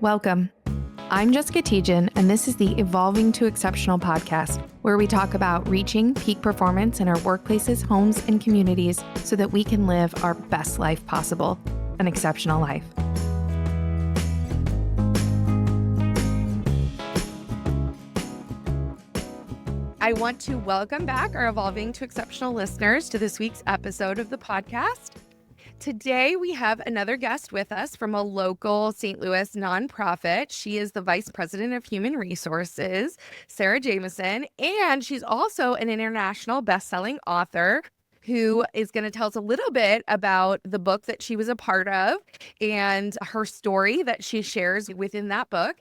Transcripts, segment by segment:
Welcome. I'm Jessica Tietjen, and this is the Evolving to Exceptional podcast, where we talk about reaching peak performance in our workplaces, homes, and communities so that we can live our best life possible, an exceptional life. I want to welcome back our Evolving to Exceptional listeners to this week's episode of the podcast. Today, we have another guest with us from a local St. Louis nonprofit. She is the Vice President of Human Resources, Sarah Jamison, and she's also an international best-selling author who is going to tell us a little bit about the book that she was a part of and her story that she shares within that book.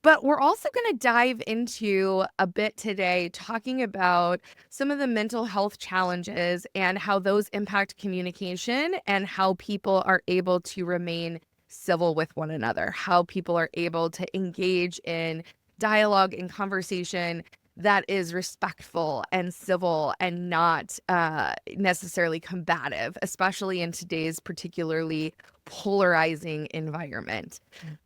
But we're also going to dive into a bit today talking about some of the mental health challenges and how those impact communication and how people are able to remain civil with one another, how people are able to engage in dialogue and conversation that is respectful and civil and not necessarily combative, especially in today's particularly polarizing environment.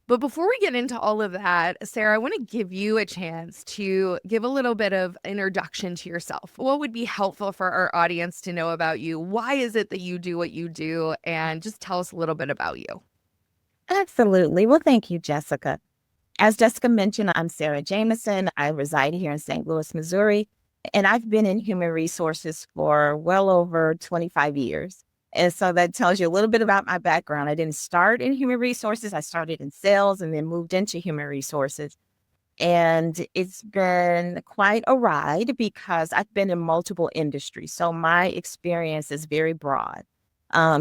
But before we get into all of that, Sarah, I want to give you a chance to give a little bit of introduction to yourself. What would be helpful for our audience to know about you? Why is it that you do what you do? And just tell us a little bit about you. Absolutely. Well, thank you, Jessica. As Jessica mentioned, I'm Sarah Jamison. I reside here in St. Louis, Missouri, and I've been in human resources for well over 25 years. And so that tells you a little bit about my background. I didn't start in human resources. I started in sales and then moved into human resources. And it's been quite a ride because I've been in multiple industries. So my experience is very broad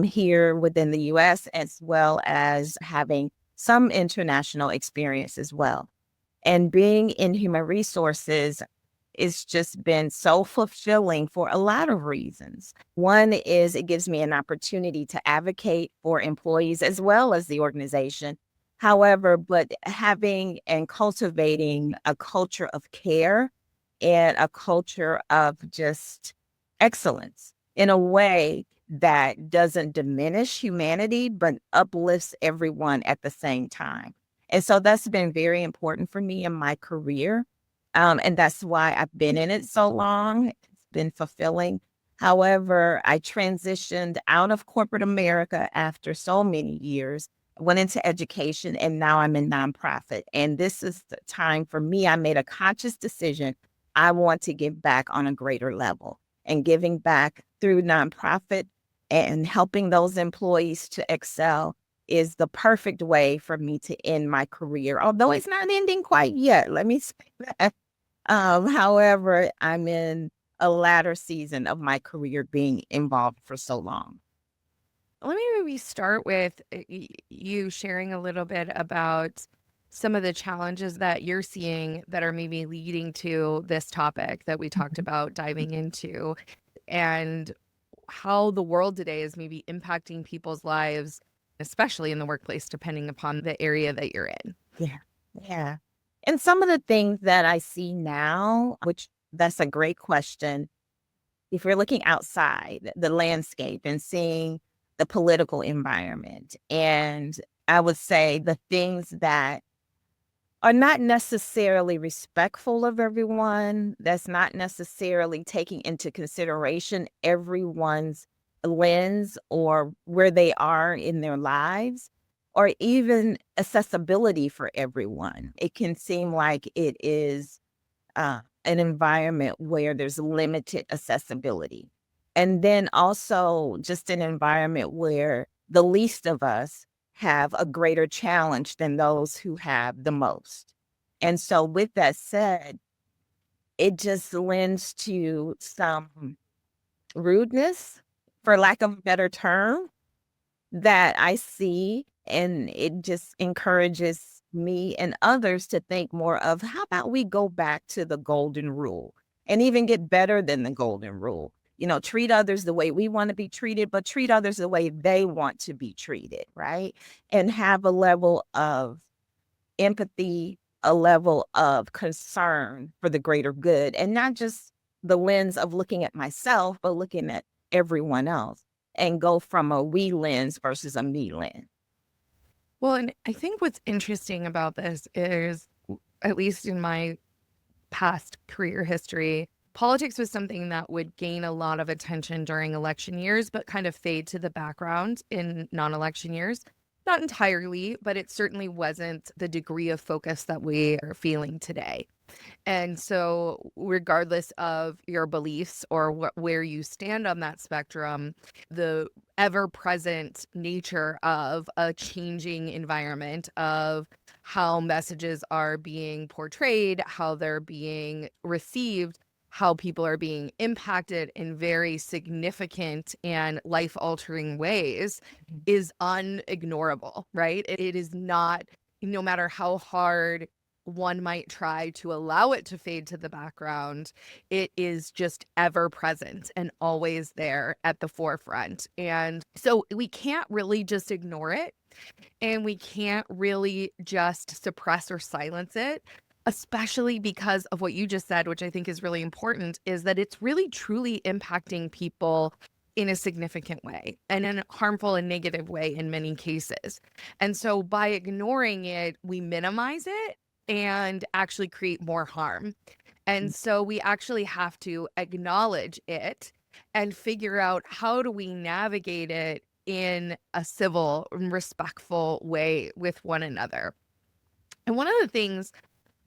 here within the U.S., as well as having some international experience as well. And being in human resources, it's just been so fulfilling for a lot of reasons. One is it gives me an opportunity to advocate for employees as well as the organization. However, but having and cultivating a culture of care and a culture of just excellence in a way that doesn't diminish humanity, but uplifts everyone at the same time. And so that's been very important for me in my career. And that's why I've been in it so long. It's been fulfilling. However, I transitioned out of corporate America after so many years, went into education, and now I'm in nonprofit. And this is the time for me. I made a conscious decision. I want to give back on a greater level, and giving back through nonprofit and helping those employees to excel is the perfect way for me to end my career, although it's not ending quite yet. Let me say that. However, I'm in a latter season of my career being involved for so long. Let me maybe start with you sharing a little bit about some of the challenges that you're seeing that are maybe leading to this topic that we talked about diving into, and how the world today is maybe impacting people's lives, especially in the workplace, depending upon the area that you're in. Yeah. And some of the things that I see now, which that's a great question. If you're looking outside the landscape and seeing the political environment, and I would say the things that are not necessarily respectful of everyone, that's not necessarily taking into consideration everyone's lens or where they are in their lives, or even accessibility for everyone. It can seem like it is an environment where there's limited accessibility. And then also just an environment where the least of us have a greater challenge than those who have the most. And so with that said, it just lends to some rudeness, for lack of a better term, that I see. And it just encourages me and others to think more of, how about we go back to the golden rule and even get better than the golden rule? Treat others the way we want to be treated, but treat others the way they want to be treated, right? And have a level of empathy, a level of concern for the greater good, and not just the lens of looking at myself, but looking at everyone else, and go from a we lens versus a me lens. Well, and I think what's interesting about this is, at least in my past career history, politics was something that would gain a lot of attention during election years, but kind of fade to the background in non-election years. Not entirely, but it certainly wasn't the degree of focus that we are feeling today. And so, regardless of your beliefs or where you stand on that spectrum, the ever present nature of a changing environment, of how messages are being portrayed, how they're being received, how people are being impacted in very significant and life altering ways is unignorable, right? It is not, no matter how hard one might try to allow it to fade to the background, it is just ever present and always there at the forefront. And so we can't really just ignore it, and we can't really just suppress or silence it, especially because of what you just said, which I think is really important, is that it's really truly impacting people in a significant way and in a harmful and negative way in many cases. And so by ignoring it, we minimize it and actually create more harm. And so we actually have to acknowledge it and figure out, how do we navigate it in a civil and respectful way with one another. And one of the things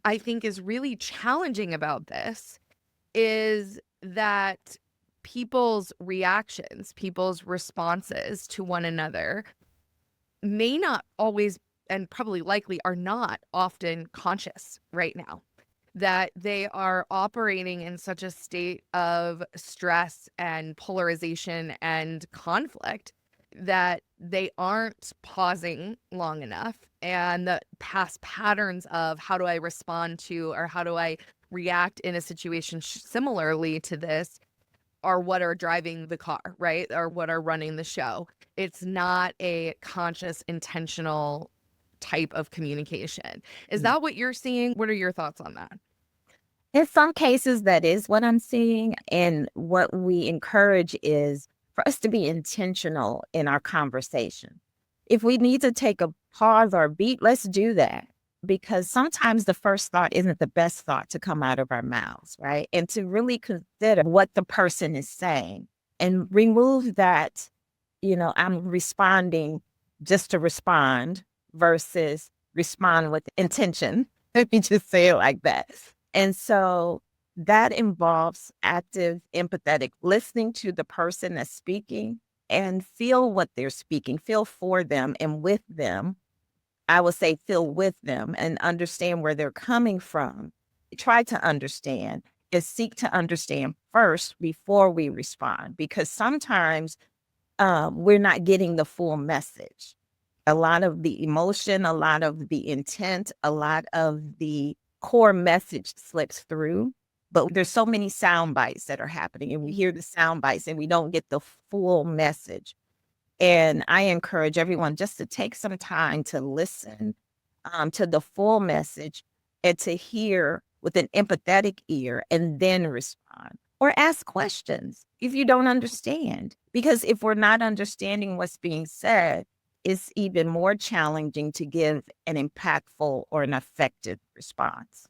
I think is really challenging about this is that people's reactions, people's responses to one another may not always, and probably likely are not often, conscious right now. That they are operating in such a state of stress and polarization and conflict that they aren't pausing long enough. And the past patterns of, how do I respond to, or how do I react in a situation similarly to this, are what are driving the car, right? Or what are running the show. It's not a conscious, intentional type of communication. Is that what you're seeing? What are your thoughts on that? In some cases, that is what I'm seeing. And what we encourage is for us to be intentional in our conversation. If we need to take a pause or a beat, let's do that. Because sometimes the first thought isn't the best thought to come out of our mouths, right? And to really consider what the person is saying and remove that, I'm responding just to respond versus respond with intention. Let me just say it like that. And so that involves active, empathetic listening to the person that's speaking and feel what they're speaking, feel for them and with them. I would say feel with them and understand where they're coming from. Try to understand and seek to understand first before we respond, because sometimes we're not getting the full message. A lot of the emotion, a lot of the intent, a lot of the core message slips through. But there's so many sound bites that are happening, and we hear the sound bites and we don't get the full message. And I encourage everyone just to take some time to listen to the full message and to hear with an empathetic ear and then respond or ask questions if you don't understand. Because if we're not understanding what's being said, it's even more challenging to give an impactful or an effective response.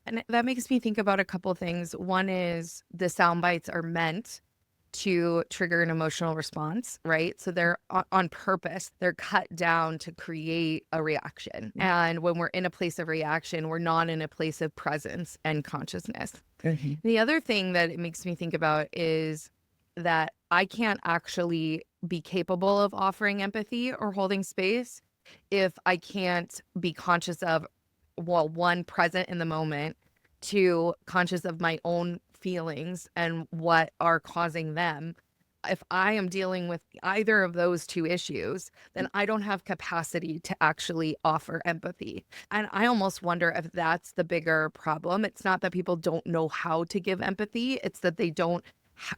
And that makes me think about a couple things. One is, the sound bites are meant to trigger an emotional response, right? So they're on purpose. They're cut down to create a reaction. And when we're in a place of reaction, we're not in a place of presence and consciousness. The other thing that it makes me think about is that I can't actually be capable of offering empathy or holding space if I can't be conscious of, well, one, present in the moment, two, conscious of my own feelings and what are causing them. If I am dealing with either of those two issues, then I don't have capacity to actually offer empathy. And I almost wonder if that's the bigger problem. It's not that people don't know how to give empathy, it's that they don't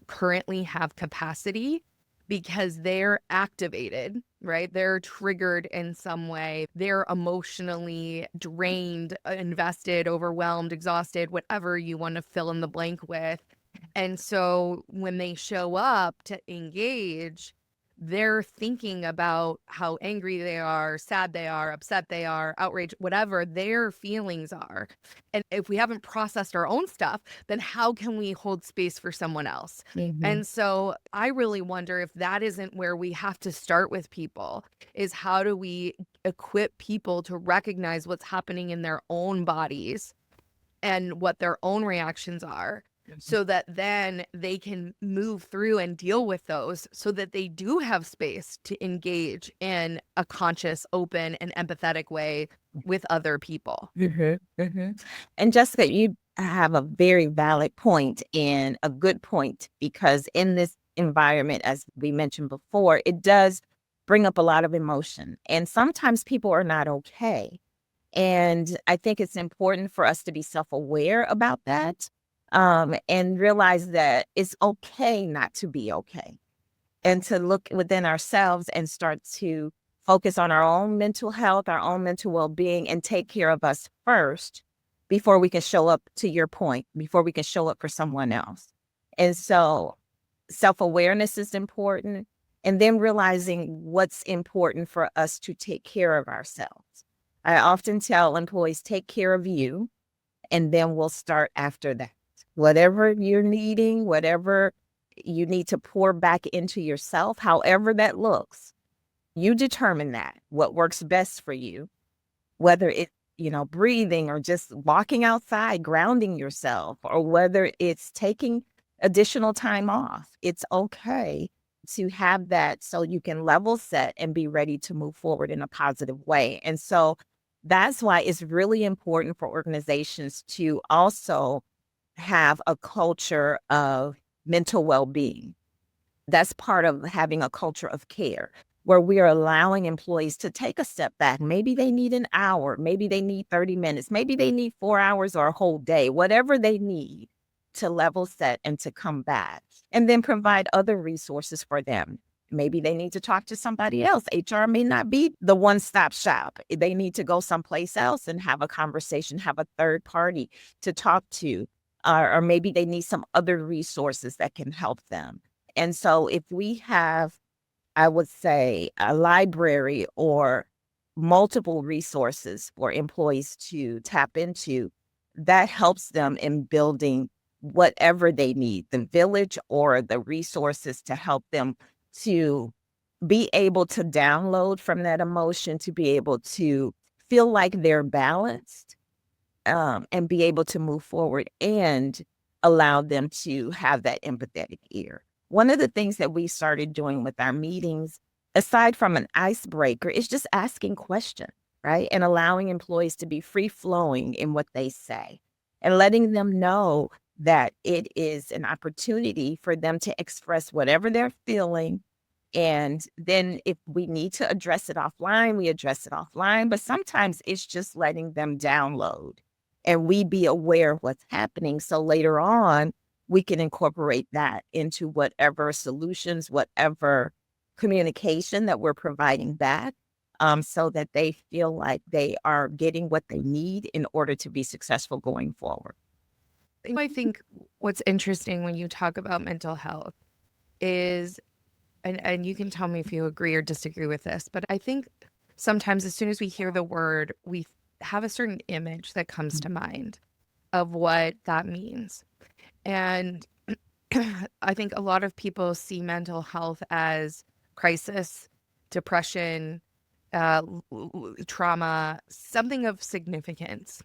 currently have capacity, because they're activated, right? They're triggered in some way. They're emotionally drained, invested, overwhelmed, exhausted, whatever you want to fill in the blank with. And so when they show up to engage, they're thinking about how angry they are, sad they are, upset they are, outraged, whatever their feelings are. And if we haven't processed our own stuff, then how can we hold space for someone else? And so I really wonder if that isn't where we have to start with people, is how do we equip people to recognize what's happening in their own bodies and what their own reactions are, so that then they can move through and deal with those, so that they do have space to engage in a conscious, open, and empathetic way with other people. And Jessica, you have a very valid point and a good point, because in this environment, as we mentioned before, it does bring up a lot of emotion. And sometimes people are not okay. And I think it's important for us to be self-aware about that, and realize that it's okay not to be okay, and to look within ourselves and start to focus on our own mental health, our own mental well-being, and take care of us first before we can show up, to your point, before we can show up for someone else. And so self-awareness is important, and then realizing what's important for us to take care of ourselves. I often tell employees, take care of you, and then we'll start after that. Whatever you're needing, whatever you need to pour back into yourself, however that looks, you determine that, what works best for you, whether it's, breathing, or just walking outside, grounding yourself, or whether it's taking additional time off. It's okay to have that, so you can level set and be ready to move forward in a positive way. And so that's why it's really important for organizations to also have a culture of mental well-being. That's part of having a culture of care, where we are allowing employees to take a step back. Maybe they need an hour, maybe they need 30 minutes, maybe they need 4 hours or a whole day, whatever they need to level set and to come back, and then provide other resources for them. Maybe they need to talk to somebody else. HR may not be the one-stop shop. They need to go someplace else and have a conversation, have a third party to talk to, or maybe they need some other resources that can help them. And so if we have, I would say, a library or multiple resources for employees to tap into, that helps them in building whatever they need, the village or the resources to help them to be able to download from that emotion, to be able to feel like they're balanced, and be able to move forward, and allow them to have that empathetic ear. One of the things that we started doing with our meetings, aside from an icebreaker, is just asking questions, right? And allowing employees to be free flowing in what they say, and letting them know that it is an opportunity for them to express whatever they're feeling. And then if we need to address it offline, we address it offline. But sometimes it's just letting them download, and we be aware of what's happening. So later on, we can incorporate that into whatever solutions, whatever communication that we're providing back, so that they feel like they are getting what they need in order to be successful going forward. I think what's interesting when you talk about mental health is, and you can tell me if you agree or disagree with this, but I think sometimes as soon as we hear the word, we have a certain image that comes to mind of what that means. And I think a lot of people see mental health as crisis, depression, trauma, something of significance,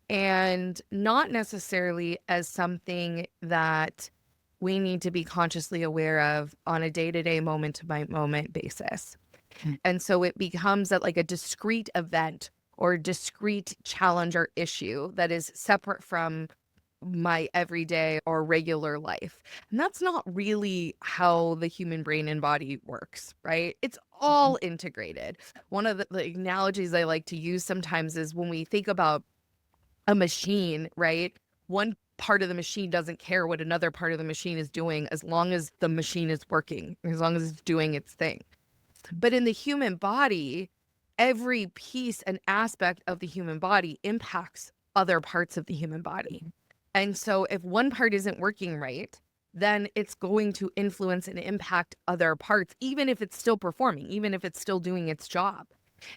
and not necessarily as something that we need to be consciously aware of on a day-to-day, moment-by-moment basis. And so it becomes like a discrete event or discrete challenge or issue that is separate from my everyday or regular life. And that's not really how the human brain and body works, right? It's all integrated. One of the analogies I like to use sometimes is when we think about a machine, right? One part of the machine doesn't care what another part of the machine is doing, as long as the machine is working, as long as it's doing its thing. But in the human body, every piece and aspect of the human body impacts other parts of the human body. And so if one part isn't working right, then it's going to influence and impact other parts, even if it's still performing, even if it's still doing its job.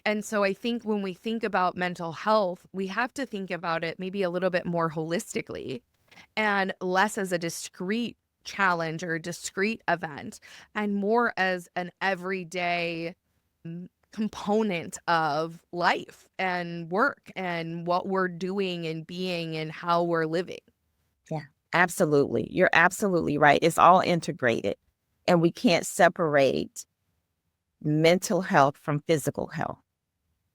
And so I think when we think about mental health, we have to think about it maybe a little bit more holistically and less as a discrete challenge or a discrete event, and more as an everyday component of life and work and what we're doing and being and how we're living. Yeah, absolutely. You're absolutely right. It's all integrated, and we can't separate mental health from physical health.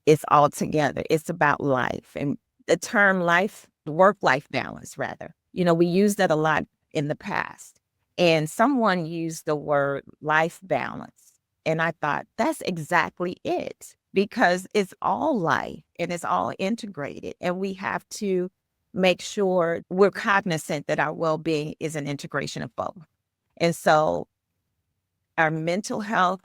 It's all together. It's about life. And the term life, work-life balance, rather, we use that a lot in the past. And someone used the word life balance. And I thought, that's exactly it, because it's all life and it's all integrated. And we have to make sure we're cognizant that our well-being is an integration of both. And so our mental health,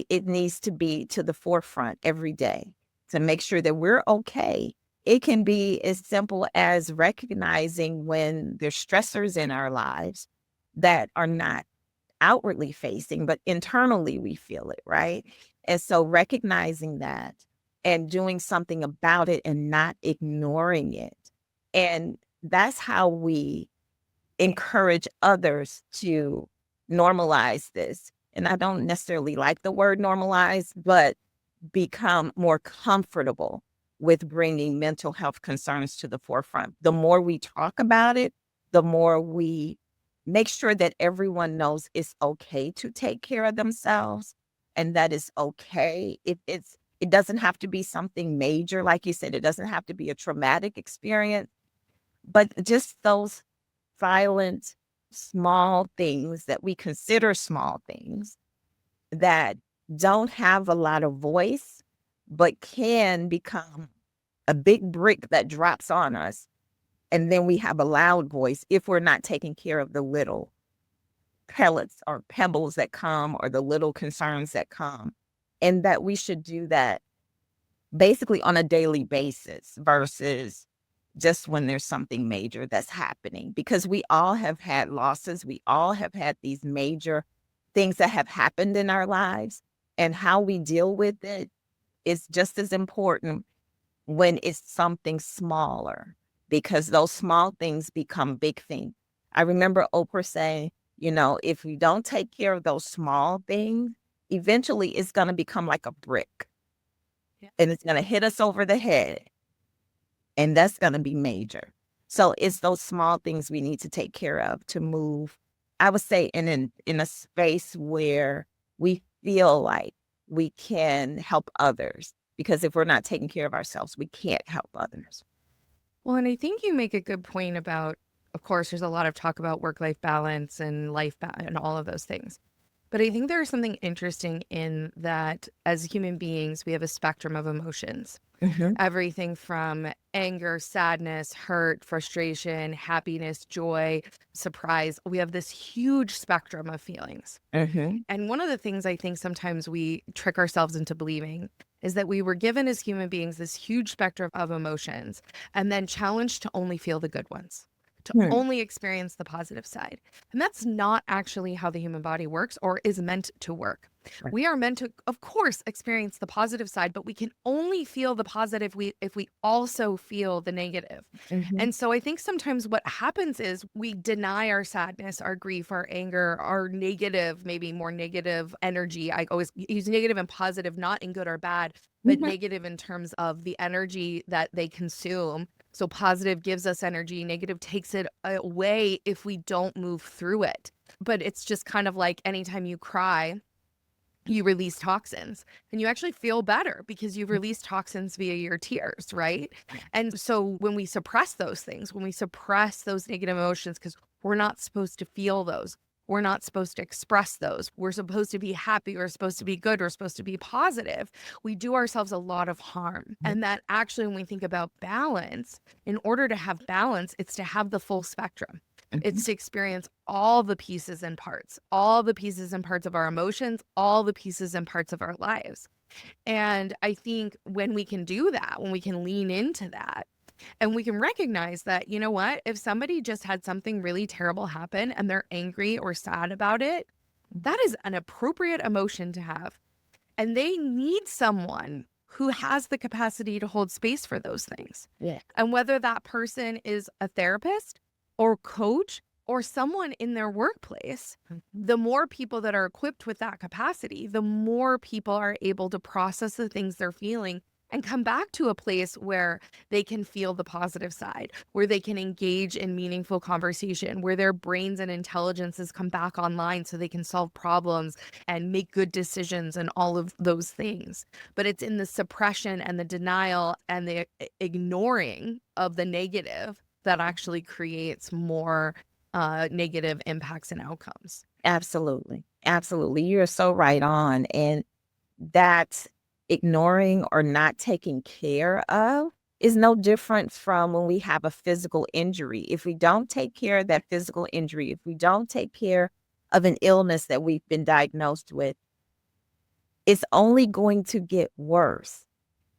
it needs to be to the forefront every day to make sure that we're okay. It can be as simple as recognizing when there's stressors in our lives that are not outwardly facing, but internally we feel it, right? And so recognizing that and doing something about it and not ignoring it. And that's how we encourage others to normalize this. And I don't necessarily like the word normalize, but become more comfortable with bringing mental health concerns to the forefront. The more we talk about it, the more we make sure that everyone knows it's okay to take care of themselves, and that is okay. It doesn't have to be something major. Like you said, it doesn't have to be a traumatic experience, but just those silent, small things that we consider small things that don't have a lot of voice, but can become a big brick that drops on us. And then we have a loud voice if we're not taking care of the little pellets or pebbles that come or the little concerns that come. And that we should do that basically on a daily basis versus just when there's something major that's happening, because we all have had losses. We all have had these major things that have happened in our lives, and how we deal with it is just as important when it's something smaller, because those small things become big things. I remember Oprah saying, if we don't take care of those small things, eventually it's going to become like a brick, and it's going to hit us over the head. And that's going to be major. So it's those small things we need to take care of to move, I would say, in a space where we feel like we can help others. Because if we're not taking care of ourselves, we can't help others. Well, and I think you make a good point about, of course, there's a lot of talk about work-life balance and and all of those things. But I think there's something interesting in that as human beings, we have a spectrum of emotions. Mm-hmm. Everything from anger, sadness, hurt, frustration, happiness, joy, surprise. We have this huge spectrum of feelings. Mm-hmm. And one of the things I think sometimes we trick ourselves into believing is that we were given as human beings this huge spectrum of emotions and then challenged to only feel the good ones, to only experience the positive side. And that's not actually how the human body works or is meant to work. Right. We are meant to, of course, experience the positive side, but we can only feel the positive if we also feel the negative. Mm-hmm. And so I think sometimes what happens is we deny our sadness, our grief, our anger, our negative, maybe more negative energy. I always use negative and positive, not in good or bad, but negative in terms of the energy that they consume. So positive gives us energy, negative takes it away if we don't move through it. But it's just kind of like anytime you cry, you release toxins and you actually feel better because you've released toxins via your tears, right? And so when we suppress those things, when we suppress those negative emotions, because we're not supposed to feel those, we're not supposed to express those, we're supposed to be happy, we're supposed to be good, we're supposed to be positive, we do ourselves a lot of harm. And that actually, when we think about balance, in order to have balance, it's to have the full spectrum. It's to experience all the pieces and parts of our emotions, all the pieces and parts of our lives. And I think when we can do that, when we can lean into that, And we can recognize that, you know what, if somebody just had something really terrible happen and they're angry or sad about it, that is an appropriate emotion to have. And they need someone who has the capacity to hold space for those things. Yeah. And whether that person is a therapist or coach or someone in their workplace, the more people that are equipped with that capacity, the more people are able to process the things they're feeling and come back to a place where they can feel the positive side, where they can engage in meaningful conversation, where their brains and intelligences come back online so they can solve problems and make good decisions and all of those things. But it's in the suppression and the denial and the ignoring of the negative that actually creates more negative impacts and outcomes. Absolutely. Absolutely. You're so right on. And that ignoring or not taking care of is no different from when we have a physical injury. If we don't take care of that physical injury, if we don't take care of an illness that we've been diagnosed with, it's only going to get worse.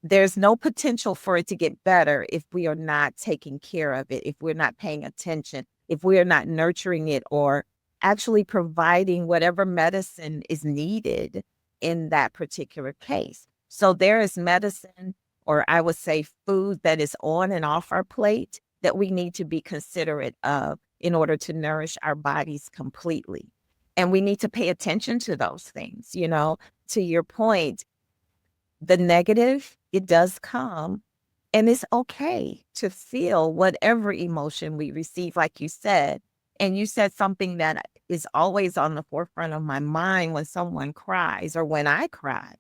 There's no potential for it to get better if we are not taking care of it, if we're not paying attention, if we are not nurturing it or actually providing whatever medicine is needed in that particular case. So there is medicine, or I would say food, that is on and off our plate that we need to be considerate of in order to nourish our bodies completely. And we need to pay attention to those things. To your point, the negative, it does come, and it's okay to feel whatever emotion we receive, like you said. And you said something that is always on the forefront of my mind when someone cries or when I cry.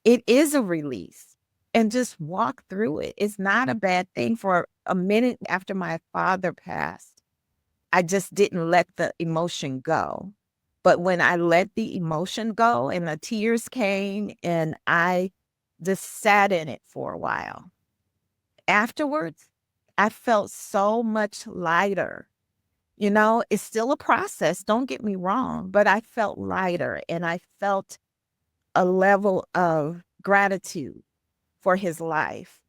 It is a release, and just walk through it. It's not a bad thing. For a minute after my father passed, I just didn't let the emotion go. But when I let the emotion go and the tears came and I just sat in it for a while, afterwards, I felt so much lighter. It's still a process, don't get me wrong, but I felt lighter and I felt a level of gratitude for his life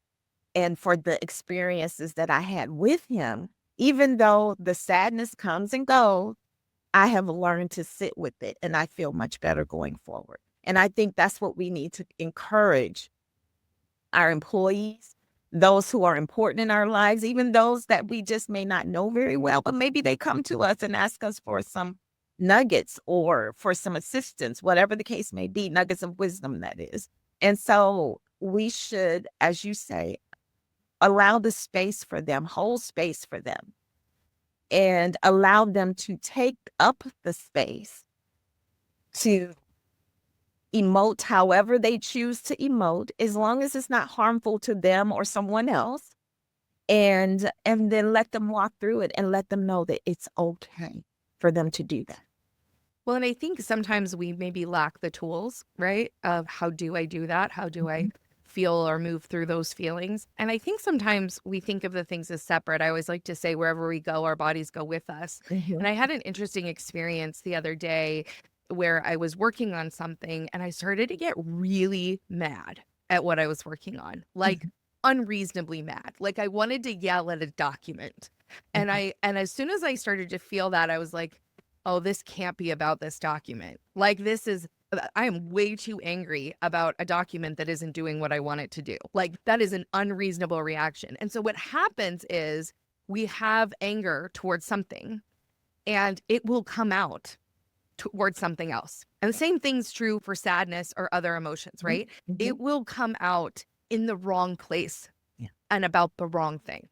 and for the experiences that I had with him. Even though the sadness comes and goes, I have learned to sit with it and I feel much better going forward. And I think that's what we need to encourage our employees, those who are important in our lives, even those that we just may not know very well, but maybe they come to us and ask us for some nuggets or for some assistance, whatever the case may be, nuggets of wisdom, that is. And so we should, as you say, allow the space for them, hold space for them, and allow them to take up the space to emote however they choose to emote, as long as it's not harmful to them or someone else. And then let them walk through it and let them know that it's okay for them to do that. Well, and I think sometimes we maybe lack the tools, right? Of how do I do that? How do I feel or move through those feelings? And I think sometimes we think of the things as separate. I always like to say, wherever we go, our bodies go with us. Mhm. And I had an interesting experience the other day where I was working on something and I started to get really mad at what I was working on, like unreasonably mad. Like I wanted to yell at a document. And as soon as I started to feel that, I was like, oh, this can't be about this document. Like I am way too angry about a document that isn't doing what I want it to do. Like that is an unreasonable reaction. And so what happens is we have anger towards something and it will come out towards something else. And the same thing's true for sadness or other emotions, right? It will come out in the wrong place and about the wrong thing.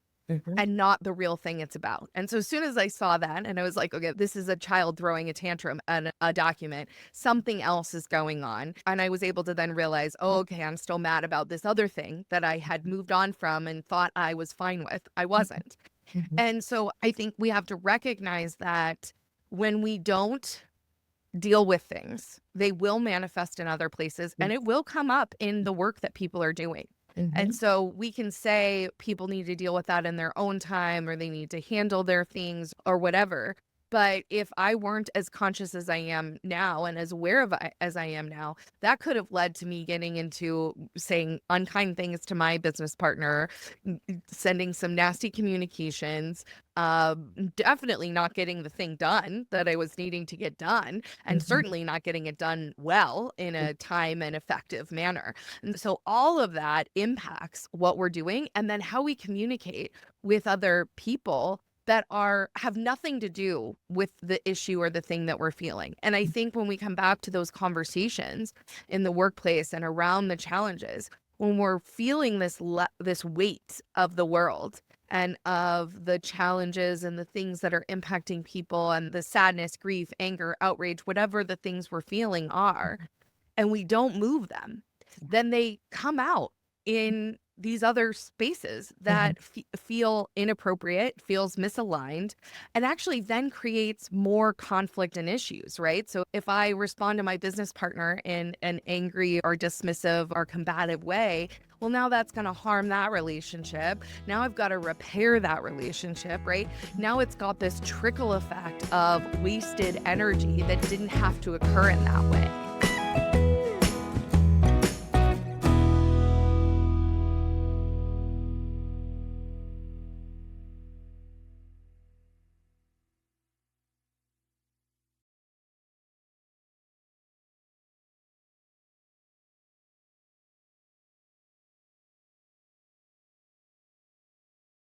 And not the real thing it's about. And so as soon as I saw that and I was like, okay, this is a child throwing a tantrum and a document, something else is going on. And I was able to then realize, oh, okay, I'm still mad about this other thing that I had moved on from and thought I was fine with. I wasn't. And so I think we have to recognize that when we don't deal with things, they will manifest in other places and it will come up in the work that people are doing. And so we can say people need to deal with that in their own time or they need to handle their things or whatever. But if I weren't as conscious as I am now and as aware as I am now, that could have led to me getting into saying unkind things to my business partner, sending some nasty communications, definitely not getting the thing done that I was needing to get done, and Mhm. certainly not getting it done well in a time and effective manner. And so all of that impacts what we're doing and then how we communicate with other people that have nothing to do with the issue or the thing that we're feeling. And I think when we come back to those conversations in the workplace and around the challenges, when we're feeling this weight of the world and of the challenges and the things that are impacting people and the sadness, grief, anger, outrage, whatever the things we're feeling are, and we don't move them, then they come out in these other spaces Mhm. that feel inappropriate, feels misaligned, and actually then creates more conflict and issues, right? So if I respond to my business partner in an angry or dismissive or combative way, well, now that's going to harm that relationship. Now I've got to repair that relationship, right? Now it's got this trickle effect of wasted energy that didn't have to occur in that way.